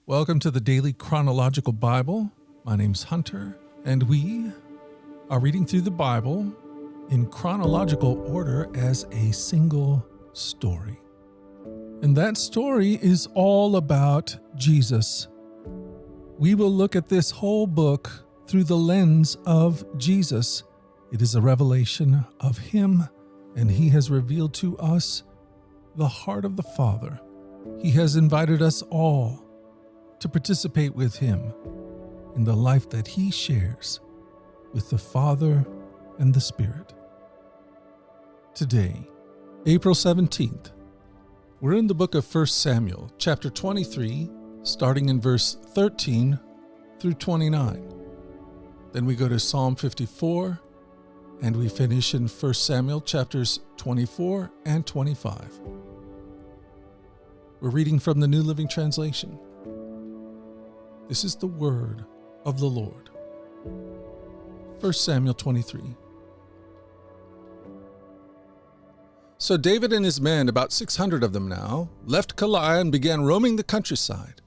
Welcome to the Daily Chronological Bible. My name's Hunter, and we are reading through the Bible in chronological order as a single story. And that story is all about Jesus. We will look at this whole book through the lens of Jesus. It is a revelation of Him, and He has revealed to us the heart of the Father. He has invited us all to participate with Him in the life that He shares with the Father and the Spirit. Today, April 17th, we're in the book of 1 Samuel, chapter 23, starting in verse 13 through 29. Then we go to Psalm 54, and we finish in 1 Samuel chapters 24 and 25. We're reading from the New Living Translation. This is the word of the Lord. 1 Samuel 23. So David and his men, about 600 of them now, left Keilah and began roaming the countryside.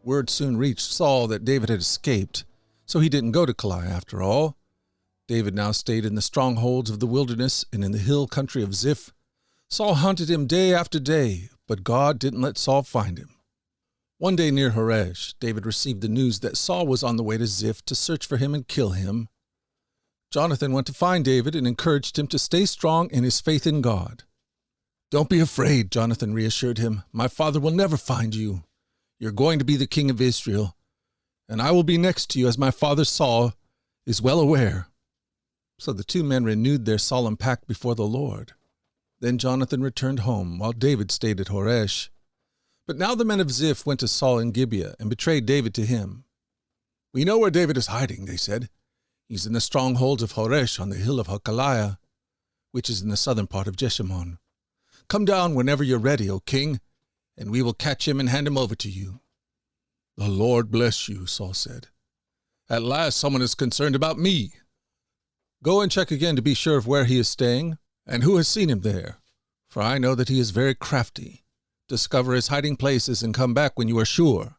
Word soon reached Saul that David had escaped, so he didn't go to Keilah after all. David now stayed in the strongholds of the wilderness and in the hill country of Ziph. Saul hunted him day after day, but God didn't let Saul find him. One day near Horesh, David received the news that Saul was on the way to Ziph to search for him and kill him. Jonathan went to find David and encouraged him to stay strong in his faith in God. "Don't be afraid," Jonathan reassured him. "My father will never find you. You're going to be the king of Israel, and I will be next to you as my father Saul is well aware." So the two men renewed their solemn pact before the Lord. Then Jonathan returned home, while David stayed at Horesh. But now the men of Ziph went to Saul in Gibeah and betrayed David to him. "We know where David is hiding," they said. "He's in the strongholds of Horesh on the hill of Hakaliah, which is in the southern part of Jeshimon. Come down whenever you're ready, O king, and we will catch him and hand him over to you." "The Lord bless you," Saul said. "At last someone is concerned about me. Go and check again to be sure of where he is staying and who has seen him there, for I know that he is very crafty. Discover his hiding places and come back when you are sure.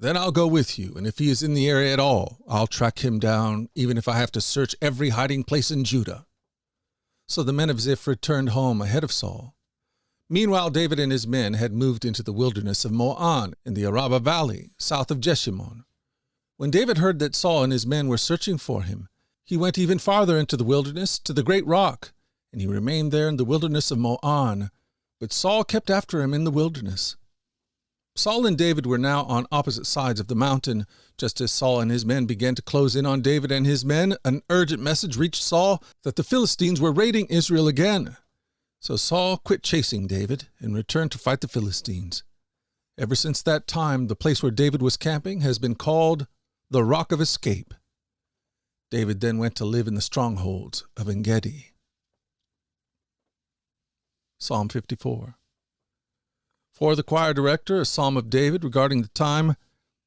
Then I'll go with you, and if he is in the area at all, I'll track him down, even if I have to search every hiding place in Judah." So the men of Ziph returned home ahead of Saul. Meanwhile, David and his men had moved into the wilderness of Moan in the Arabah Valley, south of Jeshimon. When David heard that Saul and his men were searching for him, he went even farther into the wilderness to the great rock, and he remained there in the wilderness of Moan. But Saul kept after him in the wilderness. Saul and David were now on opposite sides of the mountain. Just as Saul and his men began to close in on David and his men, an urgent message reached Saul that the Philistines were raiding Israel again. So Saul quit chasing David and returned to fight the Philistines. Ever since that time, the place where David was camping has been called the Rock of Escape. David then went to live in the strongholds of En-gedi. Psalm 54. For the choir director, a psalm of David regarding the time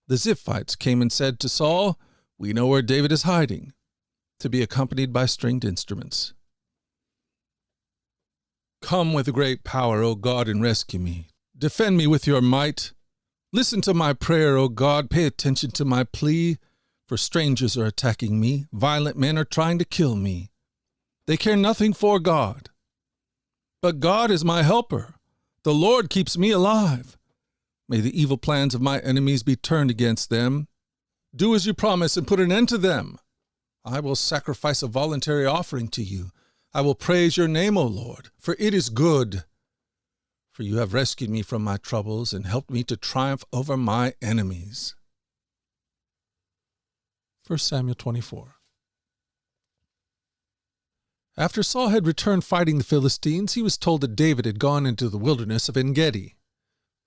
the Ziphites came and said to Saul, "We know where David is hiding," to be accompanied by stringed instruments. "Come with great power, O God, and rescue me. Defend me with your might. Listen to my prayer, O God. Pay attention to my plea, for strangers are attacking me. Violent men are trying to kill me. They care nothing for God. But God is my helper. The Lord keeps me alive. May the evil plans of my enemies be turned against them. Do as you promise and put an end to them. I will sacrifice a voluntary offering to you. I will praise your name, O Lord, for it is good. For you have rescued me from my troubles and helped me to triumph over my enemies." 1 Samuel 24. After Saul had returned fighting the Philistines, he was told that David had gone into the wilderness of En-gedi.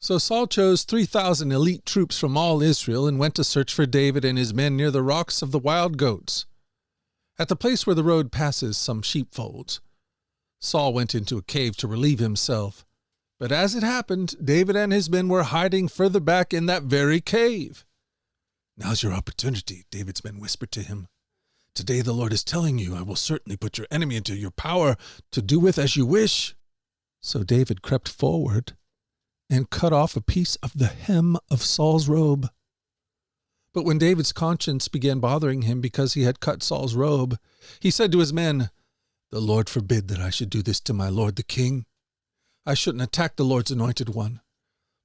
So Saul chose 3,000 elite troops from all Israel and went to search for David and his men near the rocks of the wild goats, at the place where the road passes some sheepfolds. Saul went into a cave to relieve himself, but as it happened, David and his men were hiding further back in that very cave. "Now's your opportunity," David's men whispered to him. "Today the Lord is telling you, I will certainly put your enemy into your power to do with as you wish." So David crept forward and cut off a piece of the hem of Saul's robe. But when David's conscience began bothering him because he had cut Saul's robe, he said to his men, "The Lord forbid that I should do this to my lord the king. I shouldn't attack the Lord's anointed one,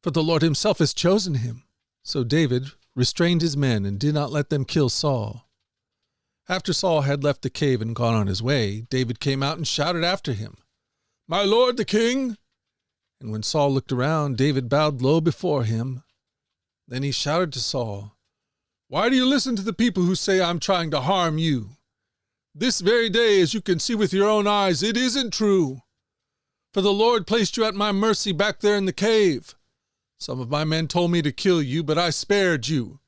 for the Lord himself has chosen him." So David restrained his men and did not let them kill Saul. After Saul had left the cave and gone on his way, David came out and shouted after him, "My lord the king!" And when Saul looked around, David bowed low before him. Then he shouted to Saul, "Why do you listen to the people who say I'm trying to harm you? This very day, as you can see with your own eyes, it isn't true. For the Lord placed you at my mercy back there in the cave. Some of my men told me to kill you, but I spared you.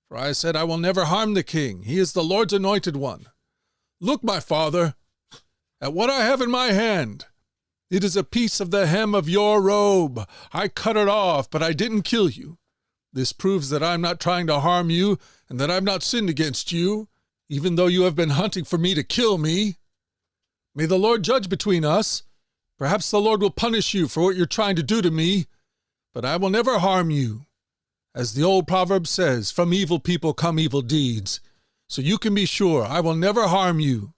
For I said, I will never harm the king. He is the Lord's anointed one. Look, my father, at what I have in my hand. It is a piece of the hem of your robe. I cut it off, but I didn't kill you. This proves that I'm not trying to harm you and that I've not sinned against you, even though you have been hunting for me to kill me. May the Lord judge between us. Perhaps the Lord will punish you for what you're trying to do to me, but I will never harm you. As the old proverb says, from evil people come evil deeds. So you can be sure I will never harm you.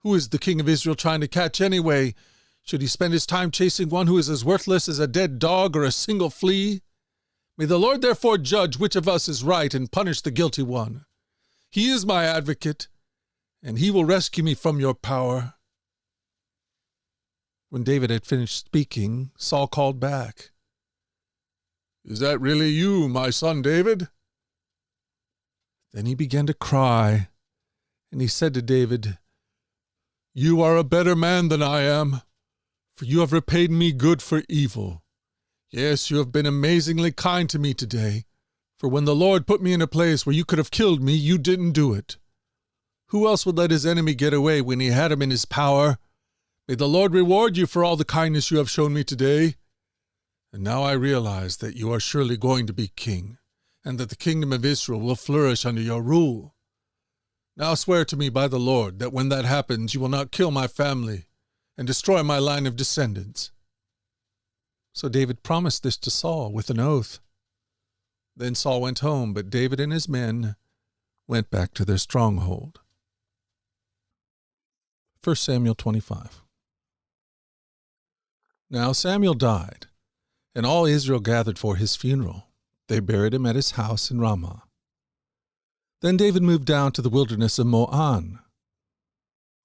Who is the king of Israel trying to catch anyway? Should he spend his time chasing one who is as worthless as a dead dog or a single flea? May the Lord therefore judge which of us is right and punish the guilty one. He is my advocate, and he will rescue me from your power." When David had finished speaking, Saul called back, "Is that really you, my son David?" Then he began to cry, and he said to David, "You are a better man than I am, for you have repaid me good for evil. Yes, you have been amazingly kind to me today, for when the Lord put me in a place where you could have killed me, you didn't do it. Who else would let his enemy get away when he had him in his power? May the Lord reward you for all the kindness you have shown me today. And now I realize that you are surely going to be king, and that the kingdom of Israel will flourish under your rule. Now swear to me by the Lord that when that happens you will not kill my family and destroy my line of descendants." So David promised this to Saul with an oath. Then Saul went home, but David and his men went back to their stronghold. 1 Samuel 25. Now Samuel died, and all Israel gathered for his funeral. They buried him at his house in Ramah. Then David moved down to the wilderness of Moan.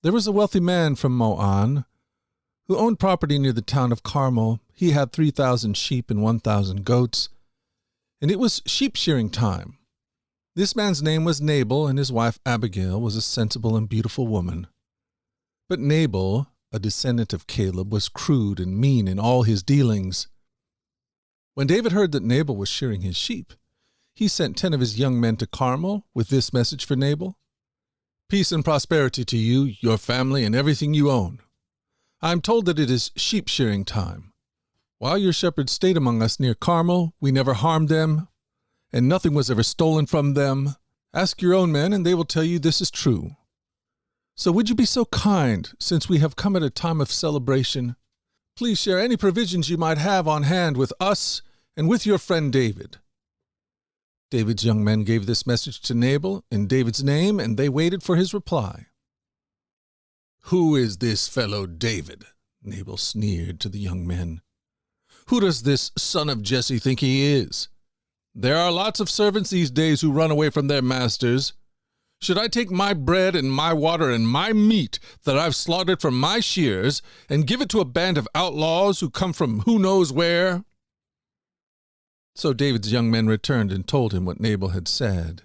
There was a wealthy man from Moan who owned property near the town of Carmel. He had 3,000 sheep and 1,000 goats, and it was sheep-shearing time. This man's name was Nabal, and his wife Abigail was a sensible and beautiful woman. But Nabal, a descendant of Caleb, was crude and mean in all his dealings. When David heard that Nabal was shearing his sheep, he sent 10 of his young men to Carmel with this message for Nabal: "Peace and prosperity to you, your family, and everything you own. I am told that it is sheep-shearing time. While your shepherds stayed among us near Carmel, we never harmed them, and nothing was ever stolen from them. Ask your own men, and they will tell you this is true. So would you be so kind, since we have come at a time of celebration, please share any provisions you might have on hand with us and with your friend David." David's young men gave this message to Nabal in David's name, and they waited for his reply. "Who is this fellow David?" Nabal sneered to the young men. "Who does this son of Jesse think he is? There are lots of servants these days who run away from their masters. Should I take my bread and my water and my meat that I've slaughtered from my shears and give it to a band of outlaws who come from who knows where?" So David's young men returned and told him what Nabal had said.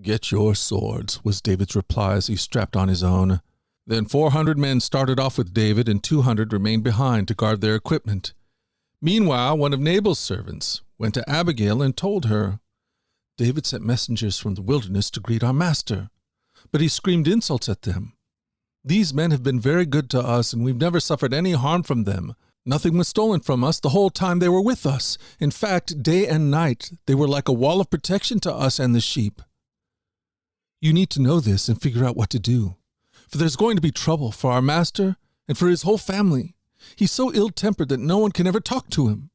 "Get your swords," was David's reply as he strapped on his own. Then 400 men started off with David, and 200 remained behind to guard their equipment. Meanwhile, one of Nabal's servants went to Abigail and told her, "David sent messengers from the wilderness to greet our master, but he screamed insults at them. These men have been very good to us, and we've never suffered any harm from them. Nothing was stolen from us the whole time they were with us. In fact, day and night, they were like a wall of protection to us and the sheep. You need to know this and figure out what to do, for there's going to be trouble for our master and for his whole family. He's so ill-tempered that no one can ever talk to him."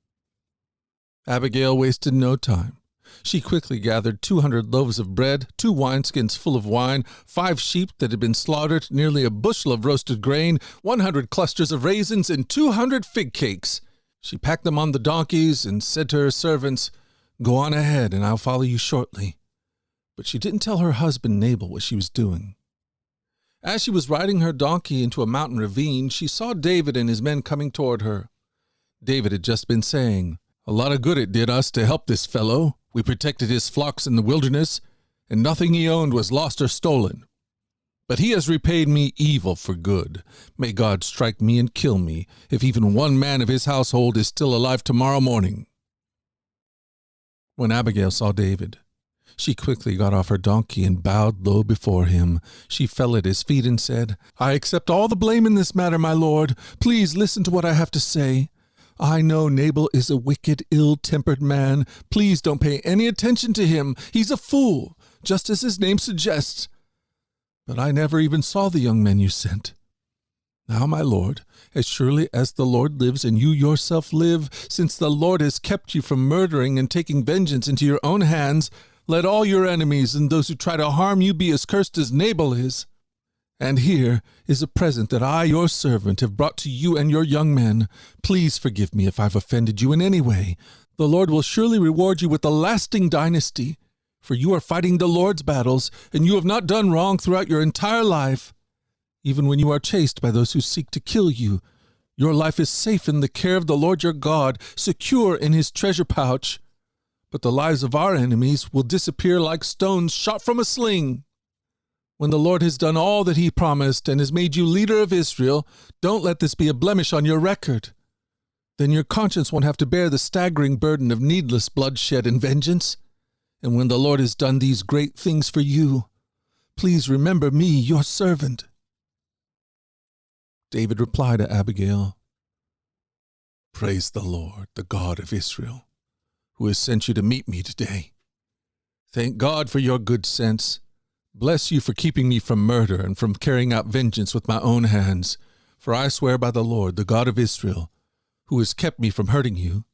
Abigail wasted no time. She quickly gathered 200 loaves of bread, 2 wineskins full of wine, 5 sheep that had been slaughtered, nearly a bushel of roasted grain, 100 clusters of raisins, and 200 fig cakes. She packed them on the donkeys and said to her servants, "Go on ahead, and I'll follow you shortly." But she didn't tell her husband Nabal what she was doing. As she was riding her donkey into a mountain ravine, she saw David and his men coming toward her. David had just been saying, "A lot of good it did us to help this fellow. We protected his flocks in the wilderness, and nothing he owned was lost or stolen. But he has repaid me evil for good. May God strike me and kill me, if even one man of his household is still alive tomorrow morning." When Abigail saw David, she quickly got off her donkey and bowed low before him. She fell at his feet and said, "I accept all the blame in this matter, my lord. Please listen to what I have to say. I know Nabal is a wicked, ill-tempered man. Please don't pay any attention to him. He's a fool, just as his name suggests. But I never even saw the young men you sent. Now, my lord, as surely as the Lord lives and you yourself live, since the Lord has kept you from murdering and taking vengeance into your own hands, let all your enemies and those who try to harm you be as cursed as Nabal is. And here is a present that I, your servant, have brought to you and your young men. Please forgive me if I've offended you in any way. The Lord will surely reward you with a lasting dynasty, for you are fighting the Lord's battles, and you have not done wrong throughout your entire life. Even when you are chased by those who seek to kill you, your life is safe in the care of the Lord your God, secure in his treasure pouch. But the lives of our enemies will disappear like stones shot from a sling. When the Lord has done all that he promised and has made you leader of Israel, don't let this be a blemish on your record. Then your conscience won't have to bear the staggering burden of needless bloodshed and vengeance. And when the Lord has done these great things for you, please remember me, your servant." David replied to Abigail, "Praise the Lord, the God of Israel, who has sent you to meet me today. Thank God for your good sense. Bless you for keeping me from murder and from carrying out vengeance with my own hands. For I swear by the Lord, the God of Israel, who has kept me from hurting you,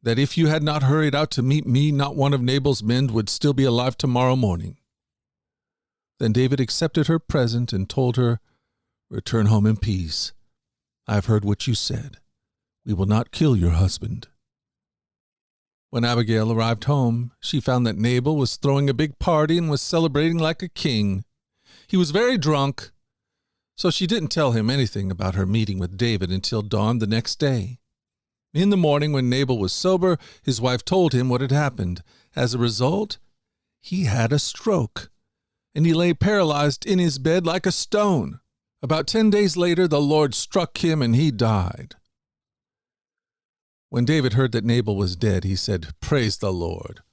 that if you had not hurried out to meet me, not one of Nabal's men would still be alive tomorrow morning." Then David accepted her present and told her, "Return home in peace. I have heard what you said. We will not kill your husband." When Abigail arrived home, she found that Nabal was throwing a big party and was celebrating like a king. He was very drunk, so she didn't tell him anything about her meeting with David until dawn the next day. In the morning, when Nabal was sober, his wife told him what had happened. As a result, he had a stroke, and he lay paralyzed in his bed like a stone. About 10 days later, the Lord struck him and he died. When David heard that Nabal was dead, he said, "Praise the Lord,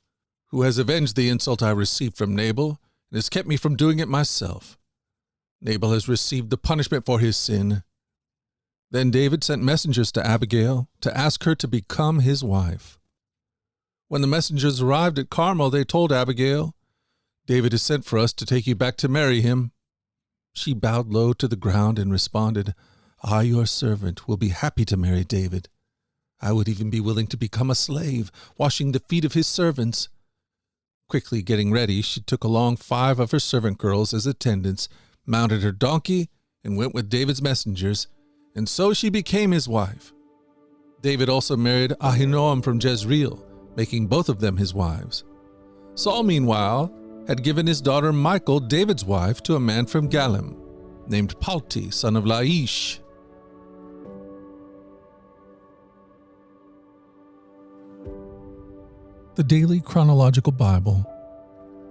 who has avenged the insult I received from Nabal and has kept me from doing it myself. Nabal has received the punishment for his sin." Then David sent messengers to Abigail to ask her to become his wife. When the messengers arrived at Carmel, they told Abigail, "David has sent for us to take you back to marry him." She bowed low to the ground and responded, "I, your servant, will be happy to marry David. I would even be willing to become a slave, washing the feet of his servants." Quickly getting ready, she took along 5 of her servant girls as attendants, mounted her donkey, and went with David's messengers, and so she became his wife. David also married Ahinoam from Jezreel, making both of them his wives. Saul, meanwhile, had given his daughter Michal, David's wife, to a man from Galim, named Palti, son of Laish. The Daily Chronological Bible.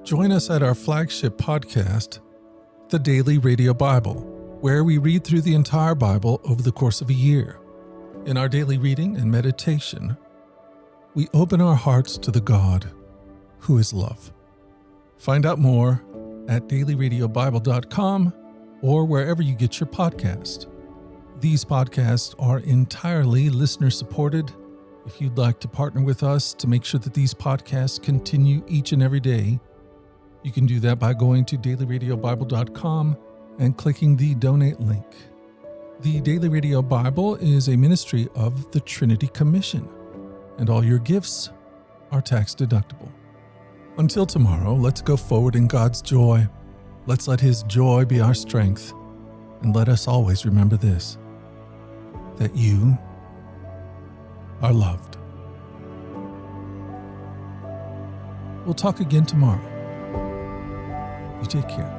Join us at our flagship podcast, The Daily Radio Bible, where we read through the entire Bible over the course of a year. In our daily reading and meditation, we open our hearts to the God who is love. Find out more at dailyradiobible.com or wherever you get your podcast. These podcasts are entirely listener-supported. If you'd like to partner with us to make sure that these podcasts continue each and every day, you can do that by going to dailyradiobible.com and clicking the donate link. The Daily Radio Bible is a ministry of the Trinity Commission, and all your gifts are tax deductible. Until tomorrow, let's go forward in God's joy. Let's let His joy be our strength. And let us always remember this, that you are loved. We'll talk again tomorrow. You take care.